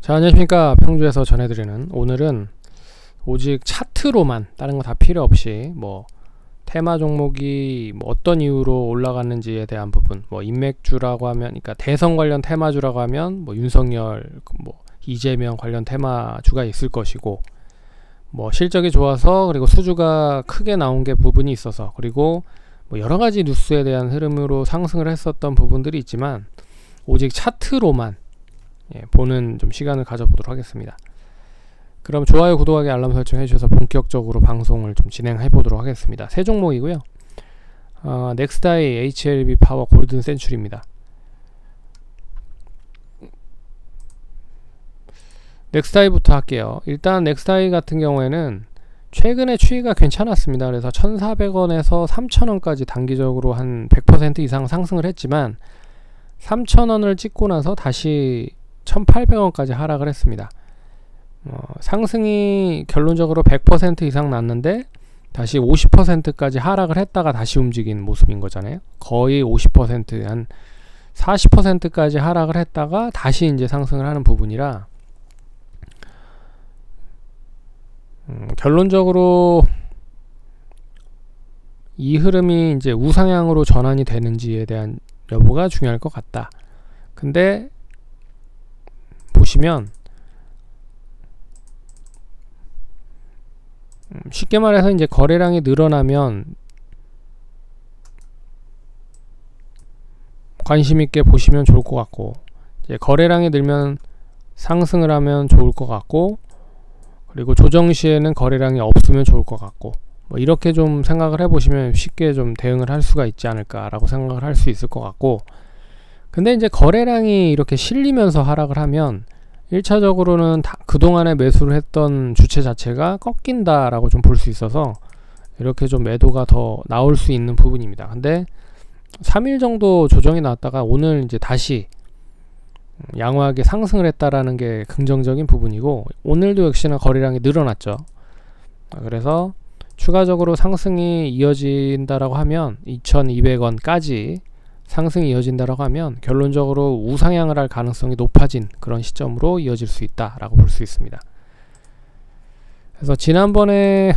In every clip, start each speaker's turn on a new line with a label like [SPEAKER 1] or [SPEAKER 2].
[SPEAKER 1] 자, 안녕하십니까. 평주에서 전해드리는, 오늘은 오직 차트로만, 다른 거 다 필요 없이 테마 종목이 어떤 이유로 올라갔는지에 대한 부분, 인맥주라고 하면, 그러니까 대선 관련 테마주라고 하면 윤석열, 이재명 관련 테마주가 있을 것이고, 실적이 좋아서, 그리고 수주가 크게 나온 게 부분이 있어서, 그리고 여러가지 뉴스에 대한 흐름으로 상승을 했었던 부분들이 있지만, 오직 차트로만 보는 좀 시간을 가져보도록 하겠습니다. 그럼 좋아요, 구독하기, 알람 설정 해주셔서 본격적으로 방송을 좀 진행해 보도록 하겠습니다. 세 종목이고요. 넥스타이, HLB 파워, 골든 센츄리입니다. 넥스타이부터 할게요. 일단 넥스타이 같은 경우에는 최근에 추이가 괜찮았습니다. 그래서 1,400원에서 3,000원까지 단기적으로 한 100% 이상 상승을 했지만 3,000원을 찍고 나서 다시 1,800원까지 하락을 했습니다. 상승이 결론적으로 100% 이상 났는데 다시 50%까지 하락을 했다가 다시 움직인 모습인 거잖아요. 거의 50%, 한 40%까지 하락을 했다가 다시 이제 상승을 하는 부분이라 결론적으로 이 흐름이 이제 우상향으로 전환이 되는지에 대한 여부가 중요할 것 같다. 근데 보시면 쉽게 말해서 이제 거래량이 늘어나면 관심 있게 보시면 좋을 것 같고, 이제 거래량이 늘면 상승을 하면 좋을 것 같고, 그리고 조정 시에는 거래량이 없으면 좋을 것 같고, 이렇게 좀 생각을 해보시면 쉽게 좀 대응을 할 수가 있지 않을까라고 생각을 할 수 있을 것 같고, 근데 이제 거래량이 이렇게 실리면서 하락을 하면 1차적으로는 그동안에 매수를 했던 주체 자체가 꺾인다라고 좀 볼 수 있어서 이렇게 좀 매도가 더 나올 수 있는 부분입니다. 근데 3일 정도 조정이 나왔다가 오늘 이제 다시 양호하게 상승을 했다라는 게 긍정적인 부분이고, 오늘도 역시나 거래량이 늘어났죠. 그래서 추가적으로 상승이 이어진다라고 하면 2,200원까지 상승이 이어진다라고 하면 결론적으로 우상향을 할 가능성이 높아진 그런 시점으로 이어질 수 있다라고 볼 수 있습니다. 그래서 지난번에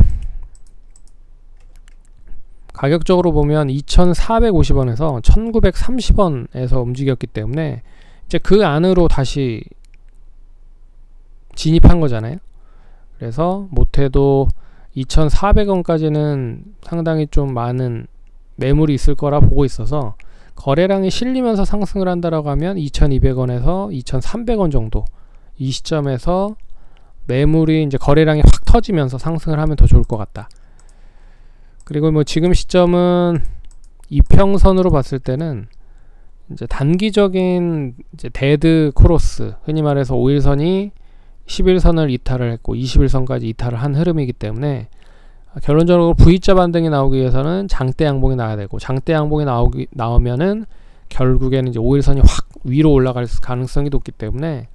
[SPEAKER 1] 가격적으로 보면 2,450원에서 1,930원에서 움직였기 때문에 이제 그 안으로 다시 진입한 거잖아요. 그래서 못해도 2,400원까지는 상당히 좀 많은 매물이 있을 거라 보고 있어서 거래량이 실리면서 상승을 한다라고 하면 2,200원에서 2,300원 정도, 이 시점에서 매물이 이제 거래량이 확 터지면서 상승을 하면 더 좋을 것 같다. 그리고 지금 시점은 이평선으로 봤을 때는 이제 단기적인 이제 데드 크로스, 흔히 말해서 5일선이 11선을 이탈을 했고 21선까지 이탈을 한 흐름이기 때문에 결론적으로 V자 반등이 나오기 위해서는 장대 양봉이 나와야 되고, 장대 양봉이 나오면은 결국에는 이제 5일선이 확 위로 올라갈 가능성이 높기 때문에,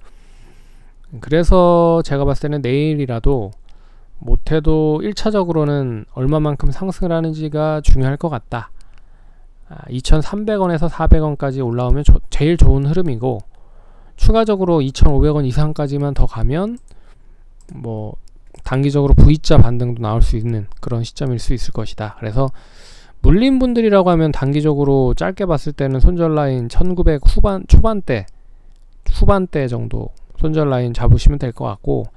[SPEAKER 1] 그래서 제가 봤을 때는 내일이라도 못해도 1차적으로는 얼마만큼 상승을 하는지가 중요할 것 같다. 2,300원에서 400원까지 올라오면 제일 좋은 흐름이고, 추가적으로 2,500원 이상까지만 더 가면 단기적으로 V자 반등도 나올 수 있는 그런 시점일 수 있을 것이다. 그래서 물린 분들이라고 하면 단기적으로 짧게 봤을 때는 손절 라인 1900 후반대 정도 손절 라인 잡으시면 될 것 같고,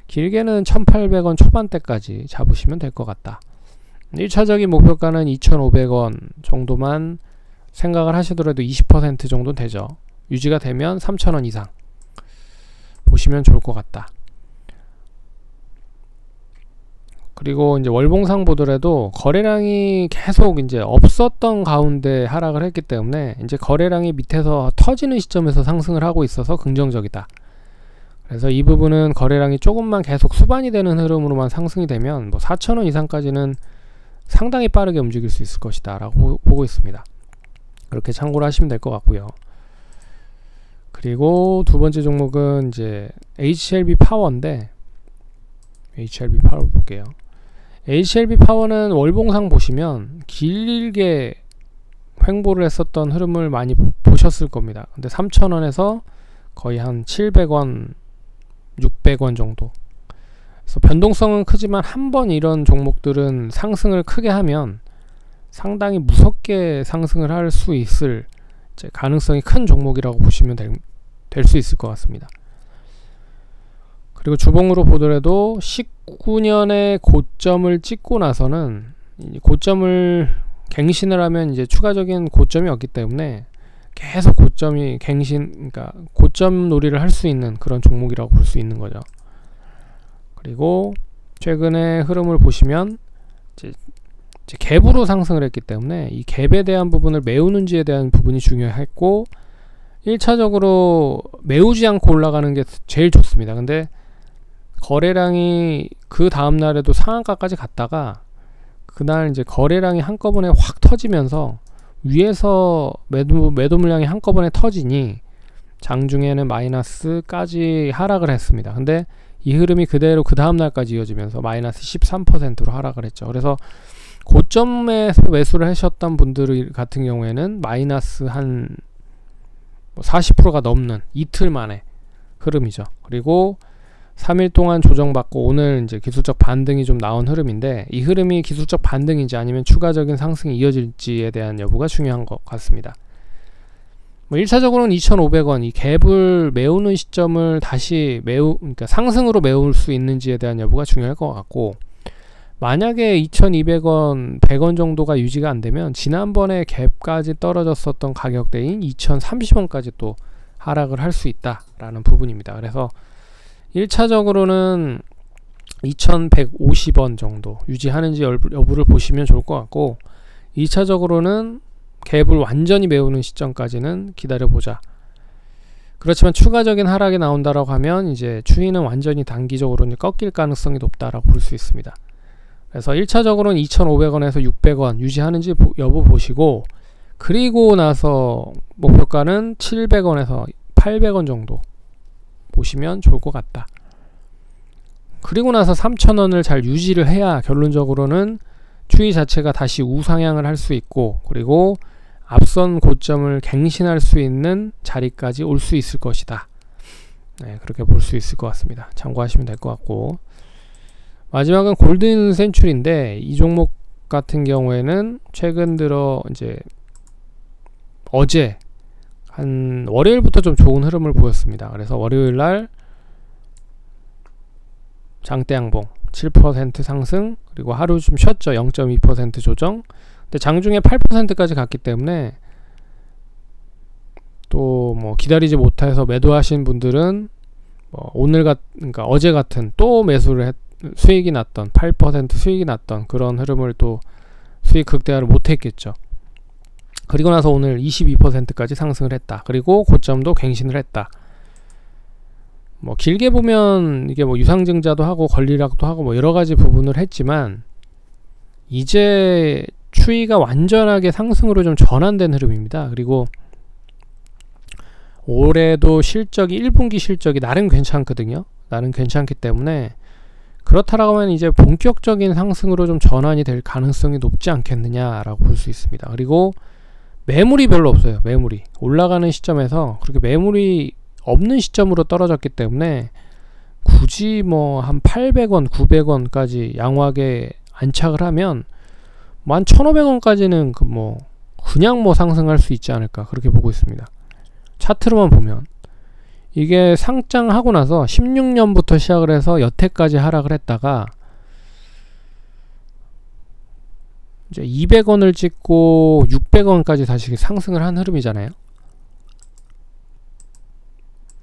[SPEAKER 1] 길게는 1800원 초반대까지 잡으시면 될 것 같다. 1차적인 목표가는 2500원 정도만 생각을 하시더라도 20% 정도는 되죠. 유지가 되면 3000원 이상 보시면 좋을 것 같다. 그리고 이제 월봉상 보더라도 거래량이 계속 이제 없었던 가운데 하락을 했기 때문에 이제 거래량이 밑에서 터지는 시점에서 상승을 하고 있어서 긍정적이다. 그래서 이 부분은 거래량이 조금만 계속 수반이 되는 흐름으로만 상승이 되면 4,000원 이상까지는 상당히 빠르게 움직일 수 있을 것이다 라고 보고 있습니다. 그렇게 참고를 하시면 될 것 같고요. 그리고 두 번째 종목은 이제 HLB 파워인데, HLB 파워 볼게요. HLB 파워는 월봉상 보시면 길게 횡보를 했었던 흐름을 많이 보셨을 겁니다. 근데 3,000원에서 거의 한 700원 600원 정도. 그래서 변동성은 크지만 한번 이런 종목들은 상승을 크게 하면 상당히 무섭게 상승을 할 수 있을 이제 가능성이 큰 종목이라고 보시면 될 수 있을 것 같습니다. 그리고 주봉으로 보더라도 19년에 고점을 찍고 나서는 고점을 갱신을 하면 이제 추가적인 고점이 없기 때문에 계속 고점이 그러니까 고점 놀이를 할 수 있는 그런 종목이라고 볼 수 있는 거죠. 그리고 최근의 흐름을 보시면 이제 갭으로 상승을 했기 때문에 이 갭에 대한 부분을 메우는지에 대한 부분이 중요했고, 1차적으로 메우지 않고 올라가는 게 제일 좋습니다. 근데 거래량이 그 다음날에도 상한가까지 갔다가 그날 이제 거래량이 한꺼번에 확 터지면서 위에서 매도 물량이 한꺼번에 터지니 장중에는 마이너스까지 하락을 했습니다. 근데 이 흐름이 그대로 그 다음날까지 이어지면서 마이너스 13%로 하락을 했죠. 그래서 고점에서 매수를 하셨던 분들 같은 경우에는 마이너스 한 40%가 넘는 이틀 만에 흐름이죠. 그리고 3일 동안 조정받고 오늘 이제 기술적 반등이 좀 나온 흐름인데, 이 흐름이 기술적 반등인지 아니면 추가적인 상승이 이어질지에 대한 여부가 중요한 것 같습니다. 1차적으로는 2,500원 이 갭을 메우는 시점을 다시 그러니까 상승으로 메울 수 있는지에 대한 여부가 중요할 것 같고, 만약에 2,200원, 100원 정도가 유지가 안 되면 지난번에 갭까지 떨어졌었던 가격대인 2,030원까지 또 하락을 할 수 있다라는 부분입니다. 그래서 1차적으로는 2,150원 정도 유지하는지 여부를 보시면 좋을 것 같고, 2차적으로는 갭을 완전히 메우는 시점까지는 기다려보자. 그렇지만 추가적인 하락이 나온다라고 하면 이제 추이는 완전히 단기적으로 꺾일 가능성이 높다라고 볼 수 있습니다. 그래서 1차적으로는 2,500원에서 600원 유지하는지 여부 보시고, 그리고 나서 목표가는 700원에서 800원 정도 보시면 좋을 것 같다. 그리고 나서 3,000원을 잘 유지를 해야 결론적으로는 추이 자체가 다시 우상향을 할 수 있고, 그리고 앞선 고점을 갱신할 수 있는 자리까지 올 수 있을 것이다. 네, 그렇게 볼 수 있을 것 같습니다. 참고하시면 될 것 같고, 마지막은 골든 센츄리인데, 이 종목 같은 경우에는 최근 들어 이제 어제 한 월요일부터 좀 좋은 흐름을 보였습니다. 그래서 월요일날 장대양봉 7% 상승, 그리고 하루 좀 쉬었죠. 0.2% 조정. 근데 장중에 8%까지 갔기 때문에 또 뭐 기다리지 못해서 매도하신 분들은 뭐 그러니까 어제 같은 또 매수를 수익이 났던 8% 수익이 났던 그런 흐름을 또 수익 극대화를 못했겠죠. 그리고 나서 오늘 22%까지 상승을 했다. 그리고 고점도 갱신을 했다. 뭐 길게 보면 이게 뭐 유상증자도 하고 권리락도 하고 뭐 여러가지 부분을 했지만, 이제 추이가 완전하게 상승으로 좀 전환된 흐름입니다. 그리고 올해도 실적이 1분기 실적이 나름 괜찮거든요. 나름 괜찮기 때문에 그렇다라고 하면 이제 본격적인 상승으로 좀 전환이 될 가능성이 높지 않겠느냐라고 볼 수 있습니다. 그리고 매물이 별로 없어요. 매물이 올라가는 시점에서 그렇게 매물이 없는 시점으로 떨어졌기 때문에 굳이 뭐 한 800원, 900원까지 양호하게 안착을 하면 뭐 한 1,500원까지는 그냥 뭐 상승할 수 있지 않을까, 그렇게 보고 있습니다. 차트로만 보면 이게 상장하고 나서 16년부터 시작을 해서 여태까지 하락을 했다가 이제 200원을 찍고 600원까지 다시 상승을 한 흐름이잖아요.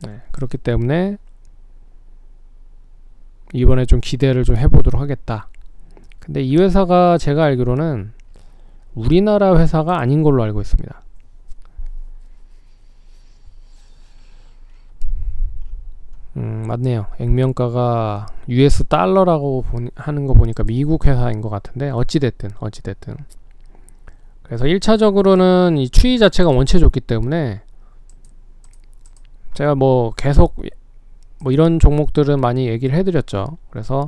[SPEAKER 1] 네, 그렇기 때문에 이번에 좀 기대를 좀 해보도록 하겠다. 근데 이 회사가 제가 알기로는 우리나라 회사가 아닌 걸로 알고 있습니다. 맞네요. 액면가가 US 달러라고 하는 거 보니까 미국 회사인 것 같은데, 어찌됐든 그래서 1차적으로는 이 추이 자체가 원체 좋기 때문에 제가 뭐 계속 뭐 이런 종목들은 많이 얘기를 해드렸죠. 그래서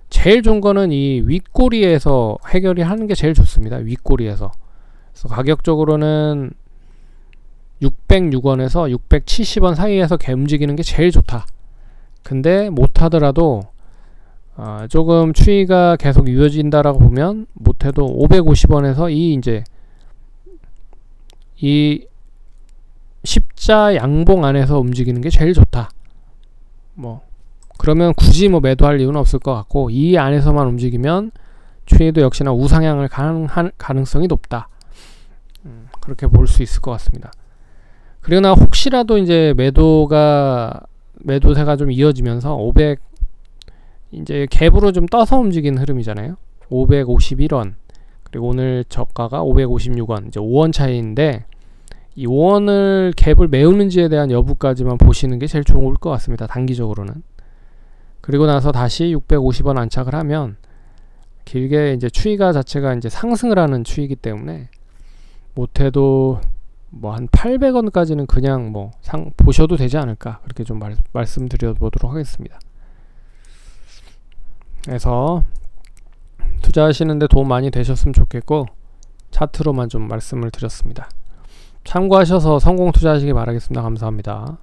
[SPEAKER 1] 제일 좋은 거는 이 윗꼬리에서 해결이 하는 게 제일 좋습니다. 윗꼬리에서. 그래서 가격적으로는 606원에서 670원 사이에서 움직이는 게 제일 좋다. 근데 못하더라도 조금 추이가 계속 이어진다라고 보면 못해도 550원에서 이 십자 양봉 안에서 움직이는 게 제일 좋다. 뭐 그러면 굳이 뭐 매도할 이유는 없을 것 같고, 이 안에서만 움직이면 추이도 역시나 우상향을 가능성이 높다. 그렇게 볼 수 있을 것 같습니다. 그러나 혹시라도 이제 매도세가 좀 이어지면서 500 이제 갭으로 좀 떠서 움직이는 흐름이잖아요. 551원 그리고 오늘 저가가 556원, 이제 5원 차이인데, 이 5원을 갭을 메우는지에 대한 여부까지만 보시는 게 제일 좋을 것 같습니다. 단기적으로는. 그리고 나서 다시 650원 안착을 하면 길게 이제 추이가 자체가 이제 상승을 하는 추이기 때문에 못해도 뭐 한 800원까지는 그냥 뭐 보셔도 되지 않을까, 그렇게 좀 말씀드려 보도록 하겠습니다. 그래서 투자하시는데 도움 많이 되셨으면 좋겠고, 차트로만 좀 말씀을 드렸습니다. 참고하셔서 성공 투자하시기 바라겠습니다. 감사합니다.